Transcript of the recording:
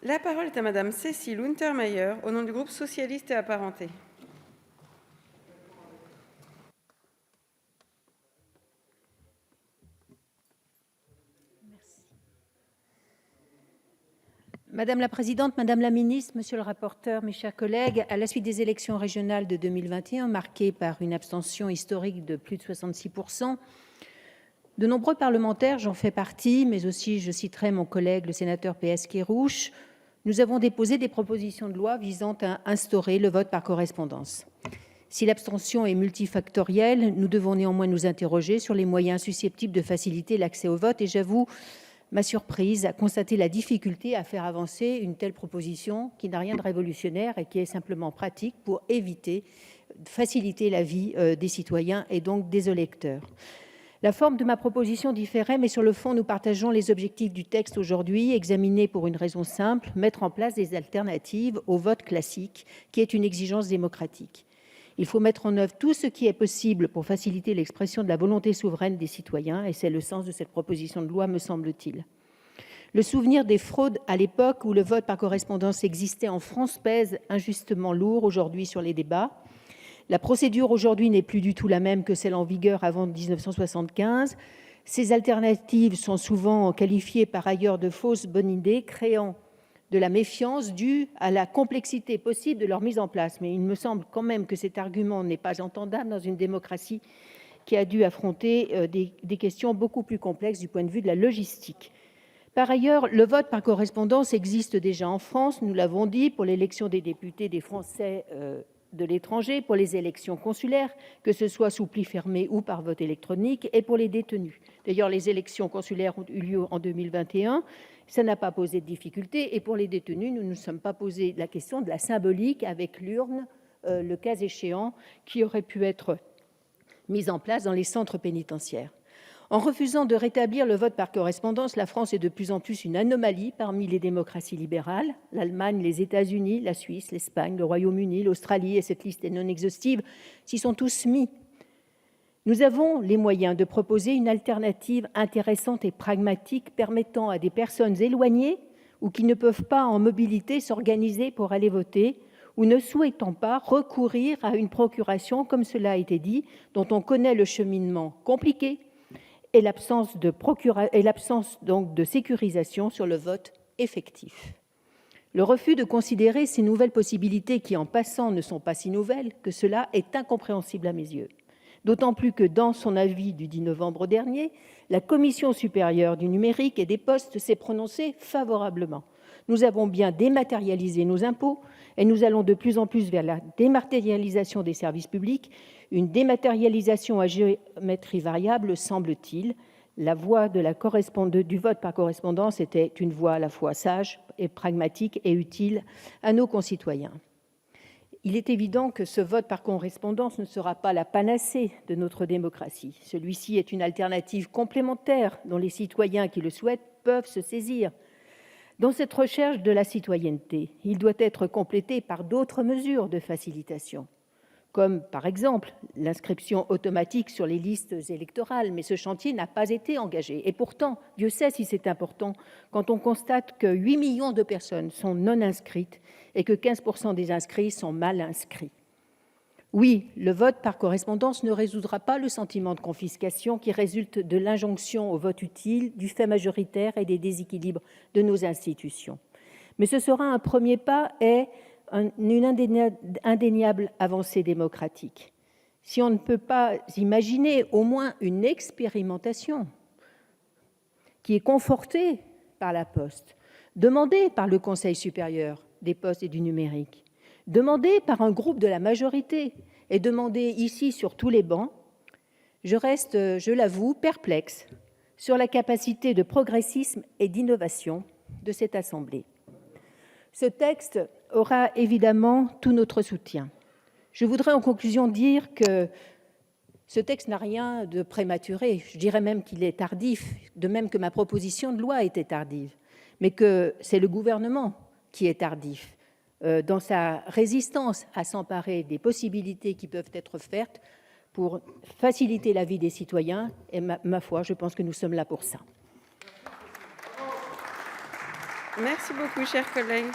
La parole est à Madame Cécile Untermaier, au nom du groupe socialiste et apparenté. Madame la présidente, madame la ministre, monsieur le rapporteur, mes chers collègues, à la suite des élections régionales de 2021, marquées par une abstention historique de plus de 66%, de nombreux parlementaires, j'en fais partie, mais aussi je citerai mon collègue le sénateur PS Kerrouche, nous avons déposé des propositions de loi visant à instaurer le vote par correspondance. Si l'abstention est multifactorielle, nous devons néanmoins nous interroger sur les moyens susceptibles de faciliter l'accès au vote, et j'avoue ma surprise à constater la difficulté à faire avancer une telle proposition qui n'a rien de révolutionnaire et qui est simplement pratique pour faciliter la vie des citoyens et donc des électeurs. La forme de ma proposition différait, mais sur le fond, nous partageons les objectifs du texte aujourd'hui, examiné pour une raison simple, mettre en place des alternatives au vote classique, qui est une exigence démocratique. Il faut mettre en œuvre tout ce qui est possible pour faciliter l'expression de la volonté souveraine des citoyens, et c'est le sens de cette proposition de loi, me semble-t-il. Le souvenir des fraudes à l'époque où le vote par correspondance existait en France pèse injustement lourd aujourd'hui sur les débats. La procédure aujourd'hui n'est plus du tout la même que celle en vigueur avant 1975. Ces alternatives sont souvent qualifiées par ailleurs de fausses bonnes idées, créant de la méfiance due à la complexité possible de leur mise en place. Mais il me semble quand même que cet argument n'est pas entendable dans une démocratie qui a dû affronter des questions beaucoup plus complexes du point de vue de la logistique. Par ailleurs, le vote par correspondance existe déjà en France, nous l'avons dit, pour l'élection des députés des Français de l'étranger, pour les élections consulaires, que ce soit sous pli fermé ou par vote électronique, et pour les détenus. D'ailleurs, les élections consulaires ont eu lieu en 2021, ça n'a pas posé de difficulté, et pour les détenus, nous ne nous sommes pas posé la question de la symbolique avec l'urne, le cas échéant, qui aurait pu être mise en place dans les centres pénitentiaires. En refusant de rétablir le vote par correspondance, la France est de plus en plus une anomalie parmi les démocraties libérales. L'Allemagne, les États-Unis, la Suisse, l'Espagne, le Royaume-Uni, l'Australie, et cette liste est non exhaustive, s'y sont tous mis. Nous avons les moyens de proposer une alternative intéressante et pragmatique permettant à des personnes éloignées ou qui ne peuvent pas en mobilité s'organiser pour aller voter ou ne souhaitant pas recourir à une procuration, comme cela a été dit, dont on connaît le cheminement compliqué, et l'absence donc de sécurisation sur le vote effectif. Le refus de considérer ces nouvelles possibilités qui, en passant, ne sont pas si nouvelles que cela est incompréhensible à mes yeux. D'autant plus que dans son avis du 10 novembre dernier, la Commission supérieure du numérique et des postes s'est prononcée favorablement. Nous avons bien dématérialisé nos impôts et nous allons de plus en plus vers la dématérialisation des services publics, une dématérialisation à géométrie variable, semble-t-il. La voie du vote par correspondance était une voie à la fois sage et pragmatique et utile à nos concitoyens. Il est évident que ce vote par correspondance ne sera pas la panacée de notre démocratie. Celui-ci est une alternative complémentaire dont les citoyens qui le souhaitent peuvent se saisir. Dans cette recherche de la citoyenneté, il doit être complété par d'autres mesures de facilitation, comme par exemple l'inscription automatique sur les listes électorales, mais ce chantier n'a pas été engagé. Et pourtant, Dieu sait si c'est important quand on constate que 8 millions de personnes sont non inscrites et que 15% des inscrits sont mal inscrits. Oui, le vote par correspondance ne résoudra pas le sentiment de confiscation qui résulte de l'injonction au vote utile, du fait majoritaire et des déséquilibres de nos institutions. Mais ce sera un premier pas et une indéniable avancée démocratique. Si on ne peut pas imaginer au moins une expérimentation qui est confortée par la Poste, demandée par le Conseil supérieur des postes et du numérique, demandée par un groupe de la majorité et demandée ici sur tous les bancs, je reste, je l'avoue, perplexe sur la capacité de progressisme et d'innovation de cette Assemblée. Ce texte aura évidemment tout notre soutien. Je voudrais en conclusion dire que ce texte n'a rien de prématuré, je dirais même qu'il est tardif, de même que ma proposition de loi était tardive, mais que c'est le gouvernement qui est tardif dans sa résistance à s'emparer des possibilités qui peuvent être offertes pour faciliter la vie des citoyens. Et ma foi, je pense que nous sommes là pour ça. Merci beaucoup, chers collègues.